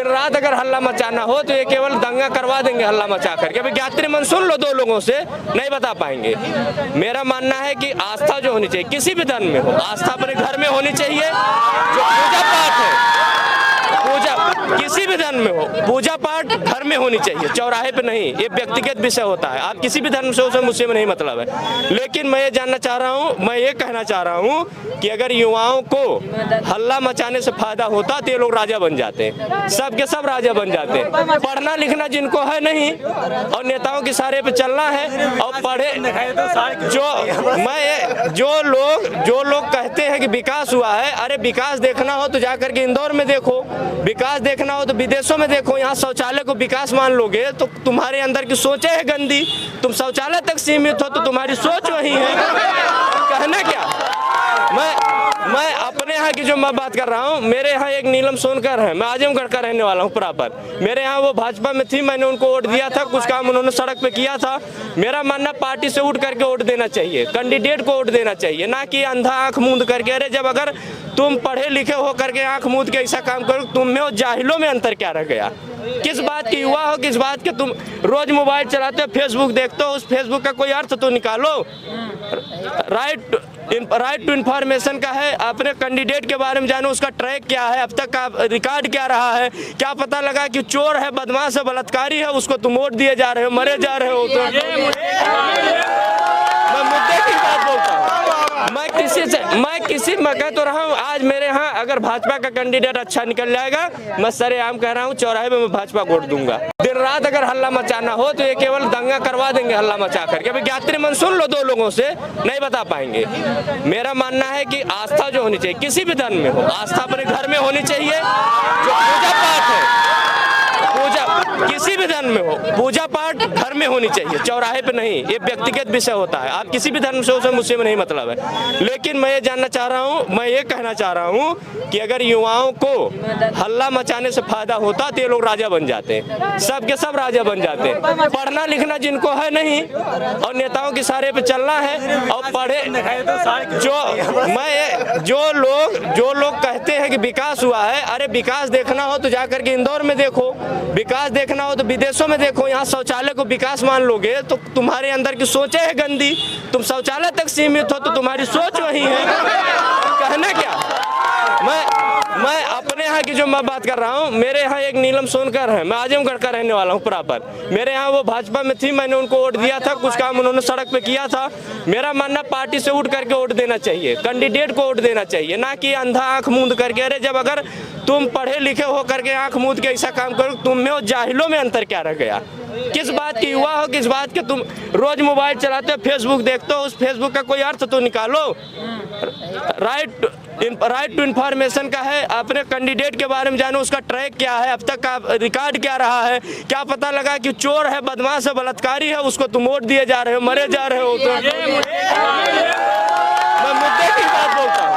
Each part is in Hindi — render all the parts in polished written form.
दिन रात अगर हल्ला मचाना हो तो ये केवल दंगा करवा देंगे हल्ला मचा करके। अभी गायत्री मंत्र सुन लो 2 लोगों से, नहीं बता पाएंगे। मेरा मानना है कि आस्था जो होनी चाहिए किसी भी धर्म में हो, आस्था अपने घर में होनी चाहिए। जो पूजा पाठ है, पूजा किसी भी धर्म में हो, पूजा पाठ घर में होनी चाहिए, चौराहे पे नहीं। ये व्यक्तिगत विषय होता है, आप किसी भी धर्म से हो, मुझसे में नहीं मतलब है। लेकिन मैं ये जानना चाह रहा हूँ, मैं ये कहना चाह रहा हूँ कि अगर युवाओं को हल्ला मचाने से फायदा होता तो ये लोग राजा बन जाते, सब के सब राजा बन जाते। पढ़ना लिखना जिनको है नहीं और नेताओं के सहारे पे चलना है और पढ़े जो लोग कहते हैं कि विकास हुआ है, अरे विकास देखना हो तो जाकर के इंदौर में देखो, विकास देखना हो तो विदेशों में देखो। यहाँ शौचालय को विकास मान लोगे तो तुम्हारे अंदर की सोचें है गंदी, तुम शौचालय तक सीमित हो तो तुम्हारी सोच वही है। कहना क्या, मैं अपने यहाँ की जो मैं बात कर रहा हूँ, मेरे यहाँ एक नीलम सोनकर है, मैं आजमगढ़ का रहने वाला हूँ प्रॉपर। मेरे यहाँ वो भाजपा में थी, मैंने उनको वोट दिया था, कुछ काम उन्होंने सड़क पे किया था। मेरा मानना पार्टी से उठ करके वोट देना चाहिए, कैंडिडेट को वोट देना चाहिए, ना कि अंधा आंख मूंद करके। अरे जब अगर तुम पढ़े लिखे हो करके आंख मूंद के ऐसा काम करो, तुम में और जाहिलों में अंतर क्या रह गया? किस बात की युवा हो, किस बात के तुम रोज मोबाइल चलाते हो, फेसबुक देखते हो, उस फेसबुक का कोई अर्थ तो निकालो। राइट टू इन्फॉर्मेशन का है, अपने कैंडिडेट के बारे में जानो, उसका ट्रैक क्या है, अब तक का रिकॉर्ड क्या रहा है, क्या पता लगा कि चोर है, बदमाश है, बलात्कारी है, उसको तुम वोट दिए जा रहे हो, मरे जा रहे हो। तो मैं मुद्दे की बात बोलता हूँ, मैं कह तो रहा हूँ, आज मेरे यहाँ अगर भाजपा का कैंडिडेट अच्छा निकल जाएगा, मैं सरेआम कह रहा हूँ, चौराहे में मैं भाजपा वोट दूंगा। दिन रात अगर हल्ला मचाना हो तो ये केवल दंगा करवा देंगे हल्ला मचा करके। अभी गायत्री मंत्र सुन लो 2 लोगों से, नहीं बता पाएंगे। मेरा मानना है कि आस्था जो होनी चाहिए किसी भी धर्म में हो, आस्था अपने घर में होनी चाहिए। जो पूजा पाठ है, पूजा किसी भी धर्म में हो, पूजा पाठ घर में होनी चाहिए, चौराहे पे नहीं। ये व्यक्तिगत विषय होता है, आप किसी भी धर्म से हो, मुझसे में नहीं मतलब है। लेकिन मैं ये जानना चाह रहा हूँ, मैं ये कहना चाह रहा हूँ कि अगर युवाओं को हल्ला मचाने से फायदा होता तो ये लोग राजा बन जाते, सब के सब राजा बन जाते। पढ़ना लिखना जिनको है नहीं और नेताओं के सहारे पे चलना है और पढ़े जो लोग कहते हैं कि विकास हुआ है, अरे विकास देखना हो तो जाकर के इंदौर में देखो, विकास देखना हो तो विदेशों में देखो। यहाँ शौचालय को विकास मान लोगे तो तुम्हारे अंदर की सोचें है गंदी, तुम शौचालय तक सीमित हो तो तुम्हारी सोच वही है। कहना क्या, मैं अपने यहाँ की जो मैं बात कर रहा हूँ, मेरे यहाँ एक नीलम सोनकर है, मैं आजमगढ़ का रहने वाला हूँ प्रॉपर। मेरे यहाँ वो भाजपा में थी, मैंने उनको वोट दिया था, कुछ काम उन्होंने सड़क पे किया था। मेरा मानना पार्टी से उठ करके वोट देना चाहिए, कैंडिडेट को वोट देना चाहिए, ना कि अंधा आंख मूंद करके। अरे जब अगर तुम पढ़े लिखे हो करके आंख मूंद के ऐसा काम करो, तुम में और जाहिलों में अंतर क्या रह गया? किस बात की युवा हो, किस बात के तुम रोज मोबाइल चलाते हो, फेसबुक देखते हो, उस फेसबुक का कोई अर्थ तो निकालो। राइट टू इन्फॉर्मेशन का है, अपने कैंडिडेट के बारे में जानो, उसका ट्रैक क्या है, अब तक का रिकॉर्ड क्या रहा है, क्या पता लगा कि चोर है, बदमाश है, बलात्कारी है, उसको तुम वोट दिए जा रहे हो, मरे जा रहे हो। तो मैं मुद्दे की बात बोलता हूँ,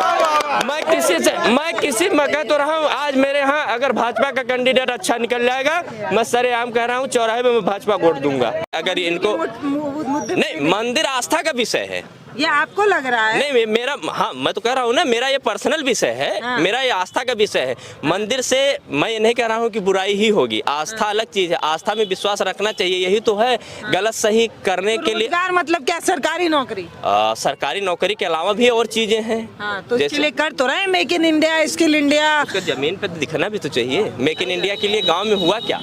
मैं कह तो रहा हूँ, आज मेरे यहाँ अगर भाजपा का कैंडिडेट अच्छा निकल जाएगा, मैं सरेआम कह रहा हूँ, चौराहे में मैं भाजपा वोट दूंगा। अगर इनको नहीं, मंदिर आस्था का विषय है, ये आपको लग रहा है? नहीं मेरा, हाँ मैं तो कह रहा हूँ ना, मेरा ये पर्सनल विषय है। हाँ। मेरा ये आस्था का विषय है। मंदिर से मैं ये नहीं कह रहा हूँ कि बुराई ही होगी, आस्था अलग चीज है, आस्था में विश्वास रखना चाहिए, यही तो है। गलत सही करने के लिए मतलब क्या, सरकारी नौकरी? सरकारी नौकरी के अलावा भी और चीजें हैं। हाँ, तो इसके लिए कर तो रहे make in India, skill India. उसको जमीन पे दिखना भी तो चाहिए। मेक इन इंडिया के लिए गाँव में हुआ क्या?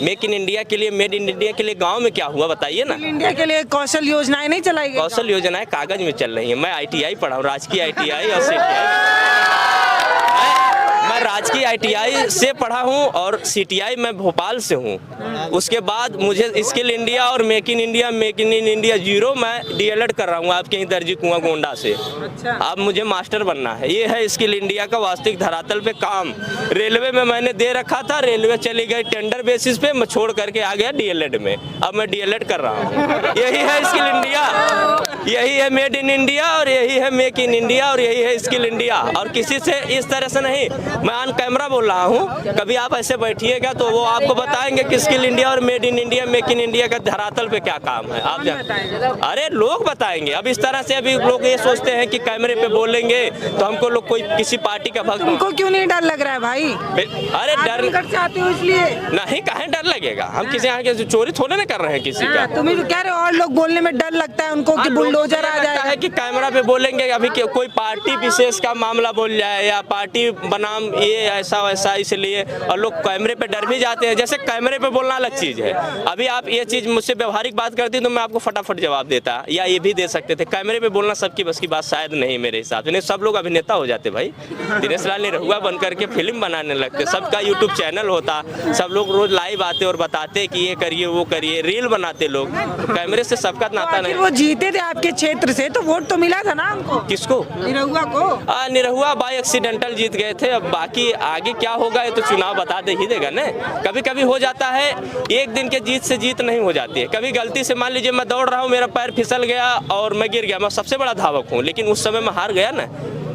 मेक इन इंडिया के लिए, मेड इन इंडिया के लिए गांव में क्या हुआ बताइए ना? इंडिया के लिए कौशल योजनाएं नहीं चलाई गई? कौशल योजनाएं कागज में चल रही है। मैं ITI पढ़ा हूँ, राजकीय ITI और CTI। मैं राजकीय ITI से पढ़ा हूँ और CTI मैं भोपाल से हूँ। उसके बाद मुझे स्किल इंडिया और मेक इन इंडिया 0 मैं DLED कर रहा हूँ आपके ही दर्जी कुआं गोंडा से। अच्छा। अब मुझे मास्टर बनना है। ये है स्किल इंडिया का वास्तविक धरातल पे काम। रेलवे में मैंने दे रखा था, रेलवे चली गई टेंडर बेसिस पे, मैं छोड़ करके आ गया DLED में। अब मैं DLED कर रहा हूँ। यही है स्किल इंडिया, यही है मेड इन इंडिया और यही है मेक इन इंडिया और यही है स्किल इंडिया। और किसी से इस तरह से नहीं, मैं ऑन कैमरा बोल रहा हूँ, कभी आप ऐसे बैठिएगा तो वो आपको बताएंगे कि स्किल इंडिया और made in India, make in India का धरातल पे क्या काम है। आप अरे लोग बताएंगे। अब इस तरह से अभी लोग ये सोचते हैं कि कैमरे पे बोलेंगे तो हमको लोग कोई किसी पार्टी का भक्त। तुमको क्यों नहीं डर लग रहा है भाई? अरे डर चाहते हो इसलिए नहीं, कहे डर लगेगा? हम किसी यहाँ के चोरी थोड़े ना कर रहे हैं किसी का। तुम्हें जो कह रहे हो और लोग बोलने में डर लगता है उनको कि बुलडोजर आ जाएगा है कि कैमरा पे बोलेंगे अभी कोई पार्टी विशेष का मामला बोल जाए या पार्टी बनाम ये ऐसा वैसा, इसलिए और लोग कैमरे पे डर भी जाते हैं। जैसे कैमरे पे बोलना अलग चीज़ है। अभी आप ये चीज़ मुझसे व्यवहारिक बात करती तो मैं आपको फटाफट जवाब देता या ये भी दे सकते थे। कैमरे पे बोलना सबकी बस की बात शायद नहीं मेरे हिसाब से। नहीं, सब लोग अभिनेता हो जाते भाई। दिनेश लाल निरहुआ बन करके फिल्म बनाने लगते, सबका यूट्यूब चैनल होता, सब लोग रोज लाइव आते और बताते कि ये करिए वो करिए, रील बनाते लोग। कैमरे से सबका नाता नहीं। वो जीते थे आपके क्षेत्र से तो वोट तो मिला था ना उनको? किसको? निरहुआ को। निरहुआ बाय एक्सीडेंटल जीत गए थे। अब बाकी आगे क्या होगा ये तो चुनाव बता दे ही देगा ना। कभी कभी हो जाता है, एक दिन के जीत से जीत नहीं हो जाती है। कभी गलती से मान लीजिए मैं दौड़ रहा हूँ, मेरा पैर फिसल गया और मैं गिर गया, मैं सबसे बड़ा धावक हूँ, लेकिन उस समय मैं हार गया ना।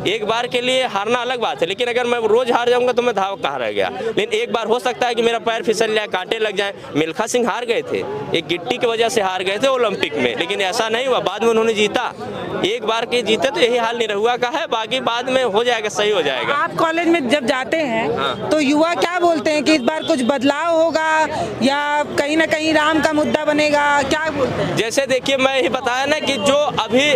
एक बार के लिए हारना अलग बात है, लेकिन अगर मैं रोज हार जाऊंगा तो मैं धावक कहाँ रह गया। लेकिन एक बार हो सकता है कि मेरा पैर फिसल जाए, कांटे लग जाए। मिल्खा सिंह हार गए थे, एक गिट्टी की वजह से हार गए थे ओलंपिक में, लेकिन ऐसा नहीं हुआ, बाद में उन्होंने जीता। एक बार के जीते तो यही हाल निरहुआ का है। बाकी बाद में हो जाएगा, सही हो जाएगा। आप कॉलेज में जब जाते हैं तो युवा क्या बोलते हैं कि इस बार कुछ बदलाव होगा या कहीं ना कहीं राम का मुद्दा बनेगा, क्या बोलते हैं? जैसे देखिए, मैं यही बताया ना कि जो अभी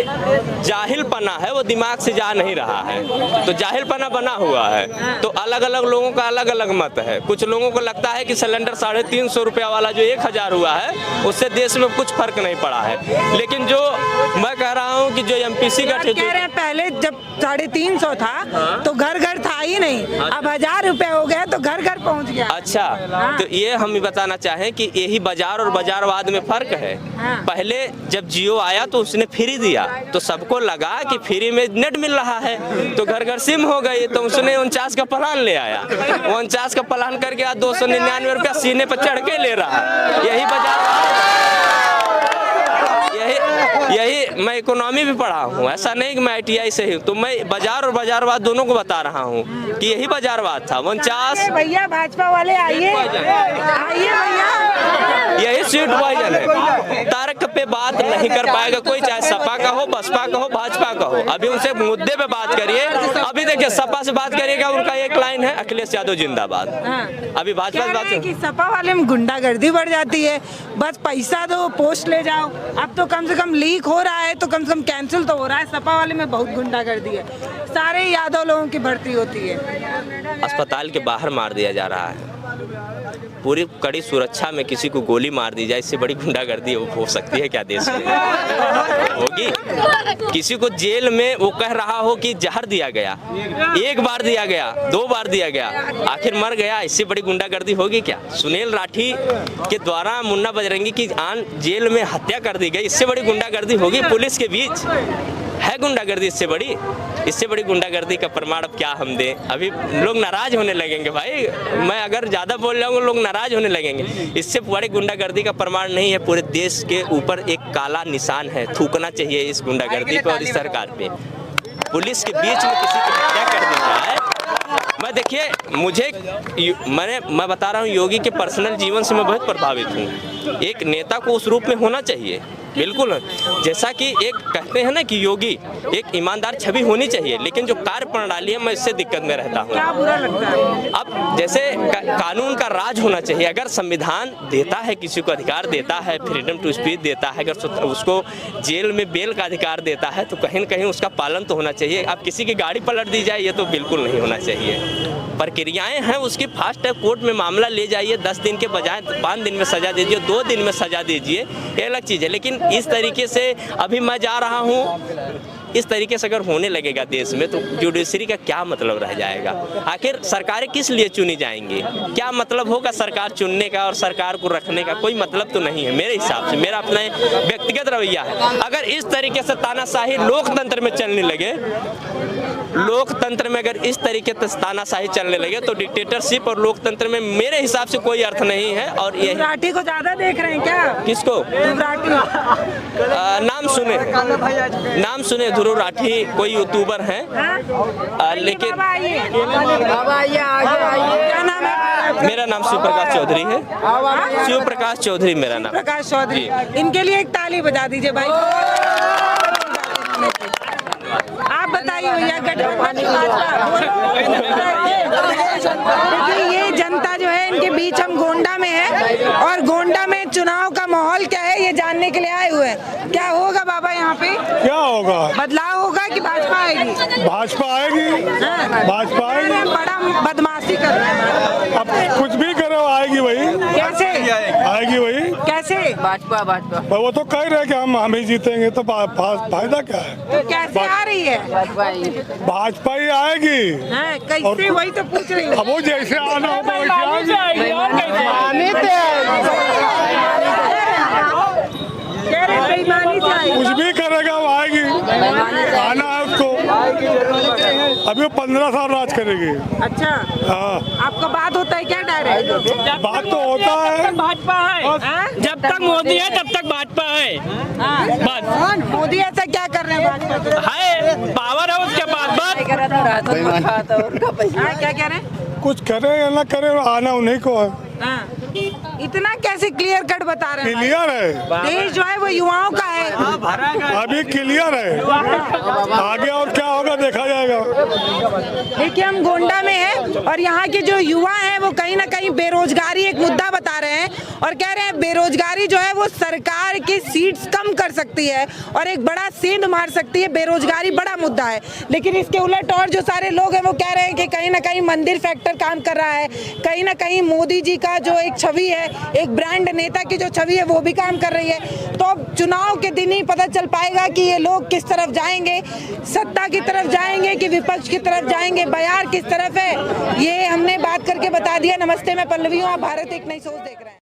जाहिलपना है वो दिमाग से जा नहीं रहा है, तो जाहिलपना बना हुआ है। तो अलग अलग लोगों का अलग अलग मत है। कुछ लोगों को लगता है कि सिलेंडर 350 रुपया वाला जो 1000 हुआ है उससे देश में कुछ फर्क नहीं पड़ा है। लेकिन जो मैं कह रहा हूँ कि जो एमपीसी का कह रहे हैं पहले जब 350 था तो घर घर था ही नहीं, अब 1000 रुपए हो गया तो घर घर पहुँच गया। अच्छा, तो ये हम भी बताना चाहें कि यही बाजार और बाजारवाद में फर्क है। पहले जब जियो आया तो उसने फ्री दिया तो सबको लगा कि फ्री में नेट मिल रहा है, तो घर घर सिम हो गई, तो उसने 49 का प्लान ले आया। 49 का प्लान करके आज 299 रुपया सीने पर चढ़ के ले रहा है। यही बाजार, यही मैं इकोनॉमी भी पढ़ा हूँ, ऐसा नहीं कि मैं ITI से ही, तो मैं बाजार और बाजारवाद दोनों को बता रहा हूँ कि यही बाजारवाद था। 49 भैया भाजपा वाले आइए भैया, यही स्वीट पॉइजन है। तर्क पे बात नहीं कर पाएगा कोई, चाहे सपा का हो, बसपा का हो, भाजपा का हो। अभी उनसे मुद्दे पे बात करिए। अभी देखिए, सपा से बात करिएगा, उनका एक लाइन है अखिलेश यादव जिंदाबाद। अभी भाजपा से बात कि सपा वाले में गुंडागर्दी बढ़ जाती है, बस पैसा दो पोस्ट ले जाओ। अब तो कम से कम लीक हो रहा है तो कम से कम कैंसिल तो हो रहा है। सपा वाले में बहुत गुंडागर्दी है, सारे यादव लोगों की भर्ती होती है। अस्पताल के बाहर मार दिया जा रहा है, पूरी कड़ी सुरक्षा में किसी को गोली मार दी जाए, इससे बड़ी गुंडागर्दी हो सकती है क्या देश में? होगी। किसी को जेल में वो कह रहा हो कि जहर दिया गया, एक बार दिया गया, 2 बार दिया गया, आखिर मर गया, इससे बड़ी गुंडागर्दी होगी क्या? सुनील राठी के द्वारा मुन्ना बजरंगी की आन जेल में हत्या कर दी गई, इससे बड़ी गुंडागर्दी होगी? पुलिस के बीच है गुंडागर्दी इससे बड़ी? इससे बड़ी गुंडागर्दी का प्रमाण अब क्या हम दें? अभी लोग नाराज होने लगेंगे भाई, मैं अगर ज़्यादा बोल जाऊँगा लोग नाराज होने लगेंगे। इससे बड़ी गुंडागर्दी का प्रमाण नहीं है, पूरे देश के ऊपर एक काला निशान है। थूकना चाहिए इस गुंडागर्दी पे और इस सरकार पे। पुलिस के बीच में किसी की हत्या कर दी जाए। मैं देखिए, मैं बता रहा हूँ, योगी के पर्सनल जीवन से मैं बहुत प्रभावित हूँ। एक नेता को उस रूप में होना चाहिए, बिल्कुल। जैसा कि एक कहते हैं ना कि योगी एक ईमानदार छवि होनी चाहिए, लेकिन जो कार्य प्रणाली है मैं इससे दिक्कत में रहता हूँ। क्या बुरा लगता है? अब जैसे कानून का राज होना चाहिए। अगर संविधान देता है, किसी को अधिकार देता है, फ्रीडम टू स्पीच देता है, अगर उसको जेल में बेल का अधिकार देता है तो कहीं न कहीं उसका पालन तो होना चाहिए। अब किसी की गाड़ी पलट दी जाए ये तो बिल्कुल नहीं होना चाहिए। प्रक्रियाएं हैं उसकी, फास्ट ट्रैक कोर्ट में मामला ले जाइए, 10 दिन के बजाय 5 दिन में सजा दीजिए, 2 दिन में सजा दीजिए, ये अलग चीज़ है। लेकिन इस तरीके से अभी मैं जा रहा हूँ, इस तरीके से अगर होने लगेगा देश में तो जुडिशरी का क्या मतलब रह जाएगा? आखिर सरकारें किस लिए चुनी जाएंगी? क्या मतलब होगा सरकार चुनने का और सरकार को रखने का? कोई मतलब तो नहीं है मेरे हिसाब से, मेरा अपना व्यक्तिगत रवैया है। अगर इस तरीके से तानाशाही लोकतंत्र में चलने लगे लोकतंत्र में अगर इस तरीके से तानाशाही चलने लगे तो डिक्टेटरशिप और लोकतंत्र में मेरे हिसाब से कोई अर्थ नहीं है। और ये राठी को ज्यादा देख रहे हैं क्या? किसको? राठी। नाम सुने ध्रुव राठी कोई यूट्यूबर हैं, लेकिन क्या नाम है? मेरा नाम शिव प्रकाश चौधरी है। शिव प्रकाश चौधरी मेरा नाम। प्रकाश चौधरी, इनके लिए एक ताली बजा दीजिए भाई। आप बताइए भैया, गठबंधन देखिए, ये जनता जो है इनके बीच हम गोंडा में है और गोंडा में चुनाव का माहौल क्या है ये जानने के लिए आए हुए हैं। क्या होगा बाबा यहाँ पे? क्या होगा? बदलाव होगा कि भाजपा आएगी? भाजपा आएगी। हाँ। भाजपा आएगी। बड़ा बदमाशी कर रहे हैं। अब कुछ भी करो आएगी वही। कैसे आएगी वही? कैसे? भाजपा वो तो कह रहे कि हम ही जीतेंगे, तो फायदा क्या है? तो कैसे आ रही है? भाजपा ही आएगी। हाँ, कैसे? वही तो पूछ रही हूँ। अब वो जैसे आना होगा वैसे आएगी। बेईमानी से आएगी। कुछ भी करेगा वो आएगी। आना है उसको। अभी वो 15 साल राज करेगी। अच्छा, हाँ, आपका बात होता है क्या डायरेक्ट? बात तो होता है। भाजपा है, हाँ? जब तक मोदी है तब तक भाजपा है। बस मोदी ऐसा क्या कर रहे हैं भाजपा? है, पावर है उसके पास। हाँ, क्या कह रहे हैं? कुछ करे या ना करे, आना उन्हीं को है। हाँ, इतना कैसे क्लियर कट बता रहे हैं? क्लियर है। देश जो है वो युवाओं का है। अभी क्लियर है। आगे और क्या होगा देखा जाएगा। देखिए, हम गोंडा में हैं और यहाँ के जो युवा हैं वो कहीं ना कहीं बेरोजगारी एक मुद्दा बता रहे हैं और कह रहे हैं बेरोजगारी जो है वो सरकार की सीट्स कम कर सकती है और एक बड़ा सेंध मार सकती है। बेरोजगारी बड़ा मुद्दा है, लेकिन इसके उलट और जो सारे लोग हैं वो कह रहे हैं कि कहीं ना कहीं मंदिर फैक्टर काम कर रहा है, कहीं ना कहीं मोदी जी का जो एक छवि है, एक ब्रांड नेता की जो छवि है वो भी काम कर रही है। तो अब चुनाव के दिन ही पता चल पाएगा कि ये लोग किस तरफ जाएंगे, सत्ता की तरफ जाएंगे कि विपक्ष की तरफ जाएंगे, बयार किस तरफ है ये हमने बात करके बता दिया। नमस्ते, मैं पल्लवी हूँ, आप भारत एक नई सोच देख रहे हैं।